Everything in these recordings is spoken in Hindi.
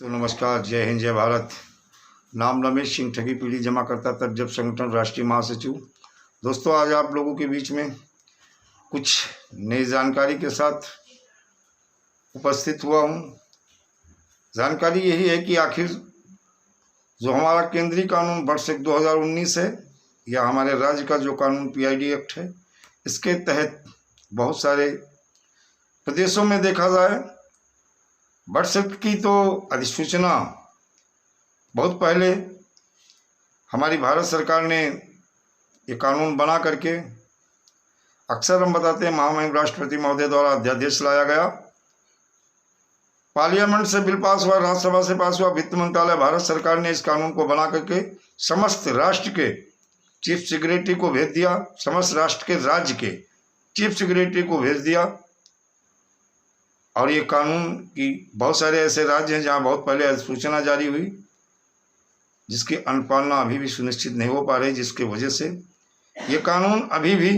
तो नमस्कार, जय हिंद, जय भारत। नाम रमेश सिंह, ठगी पीढ़ी जमा करता तर्जब संगठन, राष्ट्रीय महासचिव। दोस्तों, आज आप लोगों के बीच में कुछ नई जानकारी के साथ उपस्थित हुआ हूँ। जानकारी यही है कि आखिर जो हमारा केंद्रीय कानून वर्ष 2019 है या हमारे राज्य का जो कानून पीआईडी एक्ट है, इसके तहत बहुत सारे प्रदेशों में देखा जाए व्हाट्सएप की तो अधिसूचना बहुत पहले हमारी भारत सरकार ने ये कानून बना करके, अक्सर हम बताते हैं, महामहिम राष्ट्रपति महोदय द्वारा अध्यादेश लाया गया, पार्लियामेंट से बिल पास हुआ, राज्यसभा से पास हुआ, वित्त मंत्रालय, भारत सरकार ने इस कानून को बना करके समस्त राष्ट्र के चीफ सेक्रेटरी को भेज दिया, समस्त राष्ट्र के राज्य के चीफ सेक्रेटरी को भेज दिया। और ये कानून की बहुत सारे ऐसे राज्य हैं जहां बहुत पहले अधिसूचना जारी हुई, जिसकी अनुपालना अभी भी सुनिश्चित नहीं हो पा रही, जिसके वजह से ये कानून अभी भी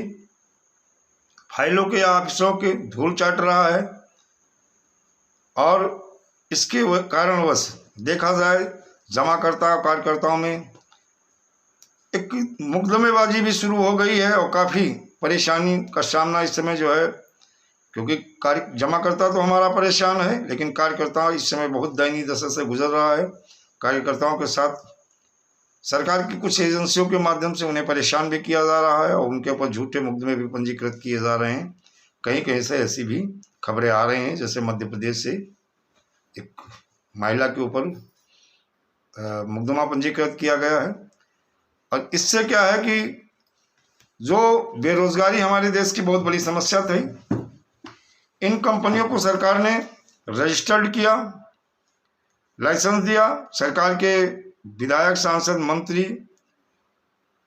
फाइलों के ऑफिसों के धूल चाट रहा है। और इसके कारणवश देखा जाए जमाकर्ता और कार्यकर्ताओं में एक मुकदमेबाजी भी शुरू हो गई है और काफ़ी परेशानी का सामना इस समय जो है, क्योंकि जमाकर्ता तो हमारा परेशान है, लेकिन कार्यकर्ता इस समय बहुत दयनीय दशा से गुजर रहा है। कार्यकर्ताओं के साथ सरकार की कुछ एजेंसियों के माध्यम से उन्हें परेशान भी किया जा रहा है और उनके ऊपर झूठे मुकदमे भी पंजीकृत किए जा रहे हैं। कहीं कहीं से ऐसी भी खबरें आ रही हैं, जैसे मध्य प्रदेश से एक महिला के ऊपर मुकदमा पंजीकृत किया गया है। और इससे क्या है कि जो बेरोजगारी हमारे देश की बहुत बड़ी समस्या थी, इन कंपनियों को सरकार ने रजिस्टर्ड किया, लाइसेंस दिया। सरकार के विधायक, सांसद, मंत्री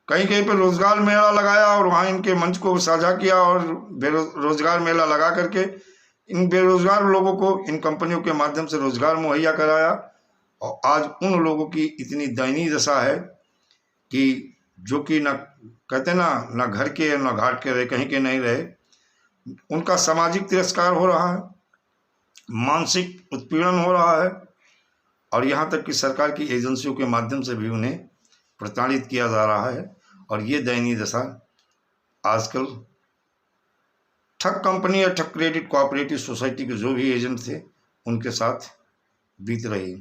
कहीं कहीं पर रोजगार मेला लगाया और वहाँ इनके मंच को साझा किया और रोजगार मेला लगा करके इन बेरोजगार लोगों को इन कंपनियों के माध्यम से रोजगार मुहैया कराया। और आज उन लोगों की इतनी दयनीय दशा है कि जो कि न कहते ना घर के न घाट के रहे, कहीं के नहीं रहे, उनका सामाजिक तिरस्कार हो रहा है, मानसिक उत्पीड़न हो रहा है और यहाँ तक कि सरकार की एजेंसियों के माध्यम से भी उन्हें प्रताड़ित किया जा रहा है। और ये दयनीय दशा आजकल ठग कंपनी या ठग क्रेडिट कोऑपरेटिव सोसाइटी के जो भी एजेंट थे उनके साथ बीत रही।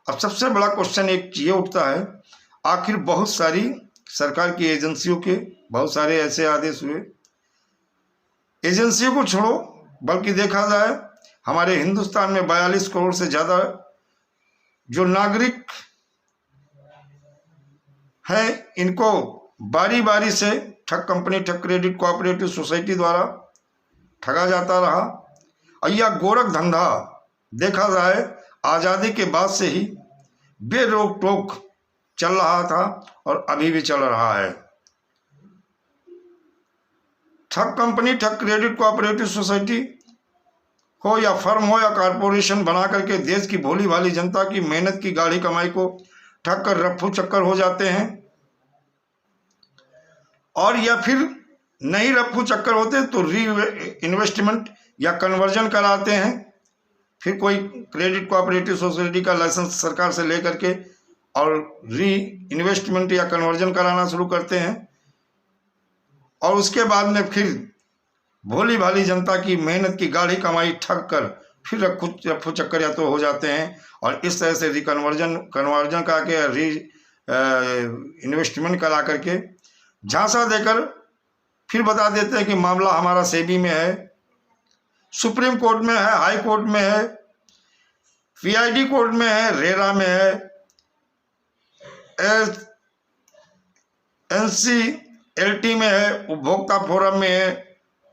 अब सबसे बड़ा क्वेश्चन एक ये उठता है, आखिर बहुत सारी सरकार की एजेंसियों के बहुत सारे ऐसे आदेश हुए, एजेंसियों को छोड़ो, बल्कि देखा जाए हमारे हिंदुस्तान में 42 करोड़ से ज़्यादा जो नागरिक हैं, इनको बारी बारी से ठग कंपनी, ठग क्रेडिट कोऑपरेटिव सोसाइटी द्वारा ठगा जाता रहा। और यह गोरख धंधा देखा जाए आज़ादी के बाद से ही बेरोक टोक चल रहा था और अभी भी चल रहा है। ठग कंपनी, ठग क्रेडिट कोऑपरेटिव सोसाइटी हो या फर्म हो या कारपोरेशन बना करके देश की भोली भाली जनता की मेहनत की गाढ़ी कमाई को ठग कर रफ्फू चक्कर हो जाते हैं। और या फिर नहीं रफ्फू चक्कर होते तो री इन्वेस्टमेंट या कन्वर्जन कराते हैं। फिर कोई क्रेडिट कोऑपरेटिव सोसाइटी का लाइसेंस सरकार से लेकर के और री इन्वेस्टमेंट या कन्वर्जन कराना शुरू करते हैं और उसके बाद में फिर भोली भाली जनता की मेहनत की गाढ़ी कमाई ठग कर फिर रफ्फू चक्कर या तो हो जाते हैं। और इस तरह से कन्वर्जन करा के री इन्वेस्टमेंट करा करके झांसा देकर फिर बता देते हैं कि मामला हमारा सेबी में है, सुप्रीम कोर्ट में है, हाई कोर्ट में है, पीआईडी कोर्ट में है, रेरा में है, एनसीएलटी में है, उपभोक्ता फोरम में है,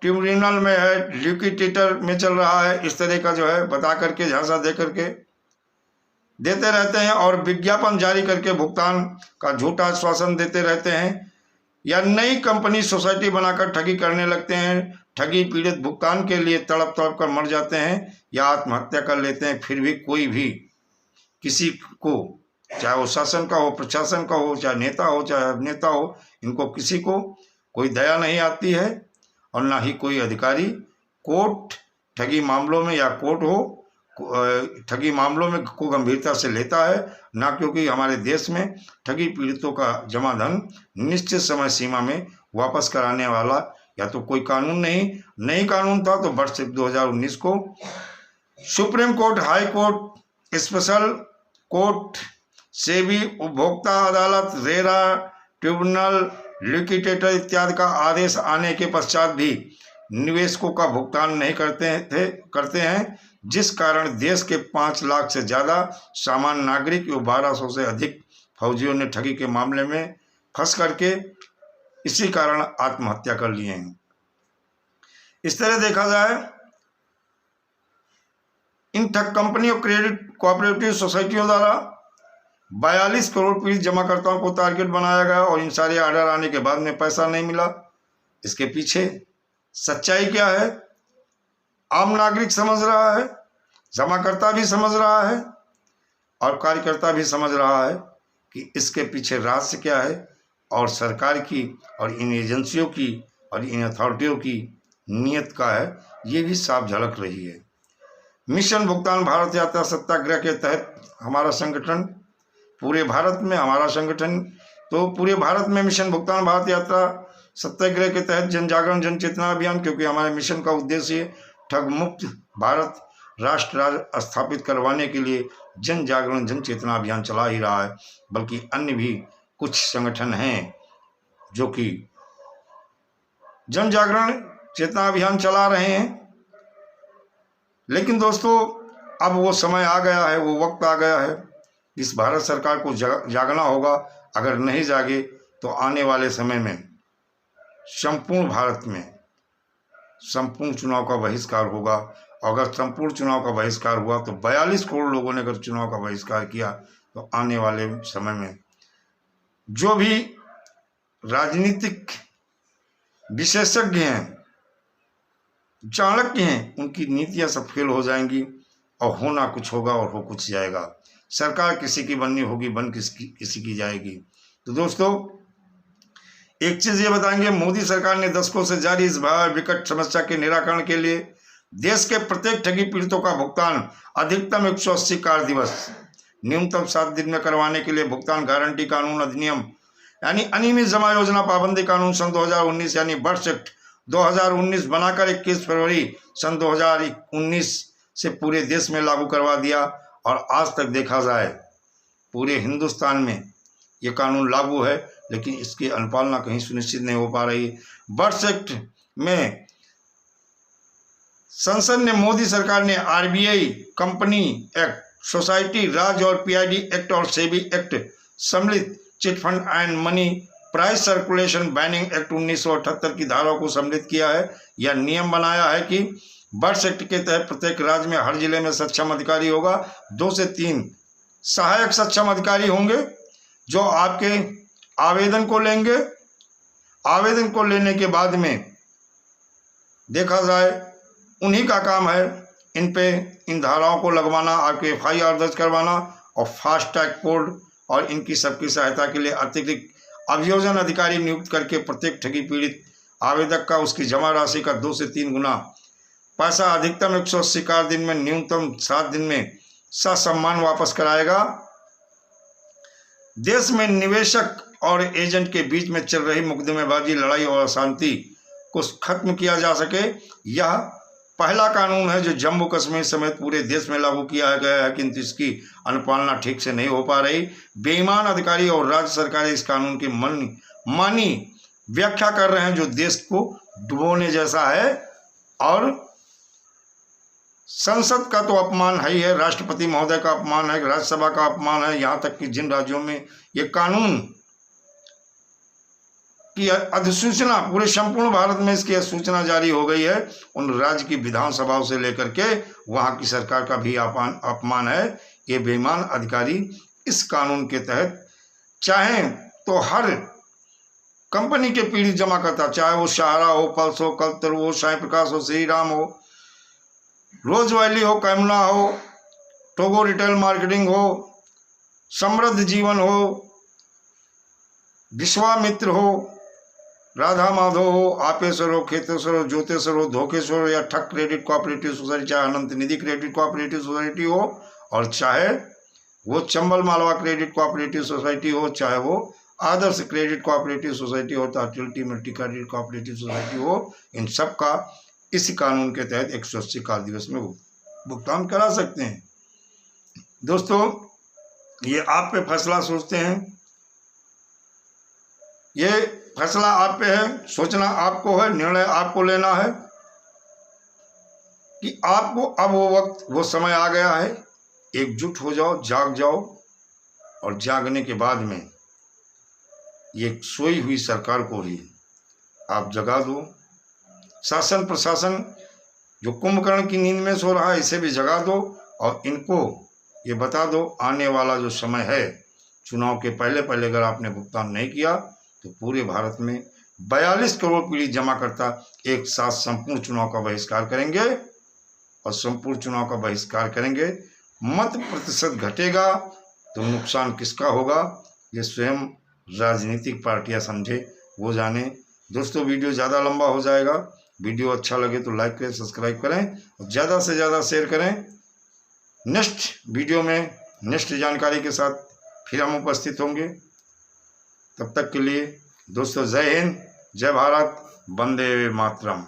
ट्रिब्यूनल में है, लिक्विडेटर में चल रहा है। इस तरह का जो है बता करके झांसा दे करके देते रहते हैं और विज्ञापन जारी करके भुगतान का झूठा आश्वासन देते रहते हैं, या नई कंपनी सोसाइटी बनाकर ठगी करने लगते हैं। ठगी पीड़ित भुगतान के लिए तड़प तड़प कर मर जाते हैं या आत्महत्या कर लेते हैं। फिर भी कोई भी किसी को, चाहे वो शासन का हो, प्रशासन का हो, चाहे नेता हो, चाहे अभिनेता हो, इनको किसी को कोई दया नहीं आती है और ना ही कोई अधिकारी। कोर्ट ठगी मामलों में या कोर्ट हो, ठगी मामलों में को गंभीरता से लेता है, ना क्योंकि हमारे देश में ठगी पीड़ितों का जमा धन निश्चित समय सीमा में वापस कराने वाला या तो कोई कानून नहीं कानून था। तो वर्ष 2019 को supreme court, high court, special court, SEBI, उपभोक्ता अदालत, रेरा, ट्रिब्यूनल, लिक्विडेटर इत्यादि का आदेश आने के पश्चात भी निवेशकों का भुगतान नहीं करते हैं, जिस कारण देश के 5 लाख से ज़्यादा सामान्य नागरिक एवं 1200 से अधिक फौजियों ने ठगी के मामले में फंस करके इसी कारण आत्महत्या कर लिए हैं। इस तरह देखा जाए, इन ठग कंपनियों, क्रेडिट कोऑपरेटिव सोसाइटियों द्वारा 42 करोड़ पीड़ित जमाकर्ताओं को टारगेट बनाया गया और इन सारे ऑर्डर आने के बाद में पैसा नहीं मिला। इसके पीछे सच्चाई क्या है, आम नागरिक समझ रहा है, जमाकर्ता भी समझ रहा है और कार्यकर्ता भी समझ रहा है कि इसके पीछे रहस्य क्या है, और सरकार की और इन एजेंसियों की और इन अथॉरिटियों की नीयत का है, ये भी साफ झलक रही है। मिशन भुगतान भारत यात्रा सत्याग्रह के तहत हमारा संगठन पूरे भारत में, पूरे भारत में मिशन भुगतान भारत यात्रा सत्याग्रह के तहत जन जागरण, जन चेतना अभियान, क्योंकि हमारे मिशन का उद्देश्य ठग मुक्त भारत राष्ट्र राज्य स्थापित करवाने के लिए जन जागरण, जन चेतना अभियान चला ही रहा है, बल्कि अन्य भी कुछ संगठन हैं जो कि जन जागरण चेतना अभियान चला रहे हैं। लेकिन दोस्तों, अब वो समय आ गया है, वो वक्त आ गया है, इस भारत सरकार को जागना होगा। अगर नहीं जागे तो आने वाले समय में संपूर्ण भारत में संपूर्ण चुनाव का बहिष्कार होगा। अगर संपूर्ण चुनाव का बहिष्कार हुआ तो 42 करोड़ लोगों ने अगर चुनाव का बहिष्कार किया तो आने वाले समय में जो भी राजनीतिक विशेषज्ञ हैं, चाणक्य हैं, उनकी नीतियां सब फेल हो जाएंगी और होना कुछ होगा और हो कुछ जाएगा। सरकार किसी की बननी होगी, बन किसी की जाएगी। तो दोस्तों, एक चीज ये बताएंगे, मोदी सरकार ने दशकों से जारी इस विकट समस्या के निराकरण के लिए देश के प्रत्येक ठगी पीड़ितों का भुगतान अधिकतम 180 कार्य दिवस, न्यूनतम 7 दिन में करवाने के लिए भुगतान गारंटी कानून अधिनियम यानी अनियमित जमा योजना पाबंदी कानून सन 2019 यानी बर्ड्स एक्ट 2019 बनाकर 21 फरवरी सन 2019 से पूरे देश में लागू करवा दिया। और आज तक देखा जाए पूरे हिंदुस्तान में ये कानून लागू है, लेकिन इसकी अनुपालना कहीं सुनिश्चित नहीं हो पा रही। बर्ड्स एक्ट में संसद ने, मोदी सरकार ने आरबीआई, कंपनी एक्ट, सोसाइटी राज और पीआईडी एक्ट और सेबी एक्ट सम्मिलित chit fund and money price circulation banning act 1978 की धाराओं को सम्मिलित किया है। यह नियम बनाया है कि बर्ड्स एक्ट के तहत प्रत्येक राज्य में हर जिले में सक्षम अधिकारी होगा, 2 से 3 सहायक सक्षम अधिकारी होंगे जो आपके आवेदन को लेंगे। आवेदन को लेने के बाद में देखा जाए उन्हीं का काम है इन धाराओं को लगवाना, आपके FIR दर्ज करवाना और फास्ट टैग कोड, और इनकी सबकी सहायता के लिए अतिरिक्त अभियोजन अधिकारी नियुक्त करके प्रत्येक ठगी पीड़ित आवेदक का उसकी जमा राशि का 2 से 3 गुना पैसा अधिकतम 180 कार्य दिन में न्यूनतम 7 दिन में ससम्मान वापस कराएगा। देश में निवेशक और एजेंट के बीच में चल रही मुकदमेबाजी, लड़ाई और अशांति को खत्म किया जा सके, यह पहला कानून है जो जम्मू कश्मीर समेत पूरे देश में लागू किया गया है, किंतु इसकी अनुपालना ठीक से नहीं हो पा रही। बेईमान अधिकारी और राज्य सरकारें इस कानून की मानी व्याख्या कर रहे हैं जो देश को डुबोने जैसा है, और संसद का तो अपमान है ही है, राष्ट्रपति महोदय का अपमान है, राज्यसभा का अपमान है। यहाँ तक कि जिन राज्यों में ये कानून की अधिसूचना, पूरे संपूर्ण भारत में इसकी सूचना जारी हो गई है, उन राज्य की विधानसभाओं से लेकर के वहाँ की सरकार का भी अपमान है। ये बेईमान अधिकारी इस कानून के तहत चाहें तो हर कंपनी के पीड़ित जमा करता, चाहे वो सहारा हो, पल्स हो, कल्तर हो, साई प्रकाश हो, श्री राम हो, रोज वैली हो, कैमना हो, टोगो रिटेल मार्केटिंग हो, समृद्ध जीवन हो, विश्वामित्र हो, राधा माधव हो, आपेश्वर हो, खेतेश्वर हो, ज्योतेश्वर हो, धोखेश्वर हो, या ठक क्रेडिट कोऑपरेटिव सोसाइटी, चाहे अनंत निधि क्रेडिट कोऑपरेटिव सोसाइटी हो, और चाहे वो Chambal Malwa credit cooperative society हो, चाहे वो आदर्श क्रेडिट कोऑपरेटिव सोसाइटी हो, तो अल्टीमेटली क्रेडिट कोऑपरेटिव सोसाइटी हो, इन सब का इसी कानून के तहत 180 कार्य दिवस में भुगतान करा सकते हैं। दोस्तों, ये आप पे फैसला सोचते हैं, ये फैसला आप पे है, सोचना आपको है, निर्णय आपको लेना है कि आपको अब वो वक्त, वो समय आ गया है, एकजुट हो जाओ, जाग जाओ, और जागने के बाद में ये सोई हुई सरकार को ही आप जगा दो। शासन प्रशासन जो कुंभकर्ण की नींद में सो रहा है, इसे भी जगा दो, और इनको ये बता दो आने वाला जो समय है, चुनाव के पहले पहले अगर आपने भुगतान नहीं किया तो पूरे भारत में 42 करोड़ पीड़ित जमा करता एक साथ संपूर्ण चुनाव का बहिष्कार करेंगे, और संपूर्ण चुनाव का बहिष्कार करेंगे, मत प्रतिशत घटेगा तो नुकसान किसका होगा, ये स्वयं राजनीतिक पार्टियां समझे, वो जाने। दोस्तों, वीडियो ज़्यादा लंबा हो जाएगा, वीडियो अच्छा लगे तो लाइक करें, सब्सक्राइब करें, और ज़्यादा से ज़्यादा शेयर करें। नेक्स्ट वीडियो में नेक्स्ट जानकारी के साथ फिर हम उपस्थित होंगे। तब तक के लिए दोस्तों, जय हिंद, जय भारत, वंदे मातरम।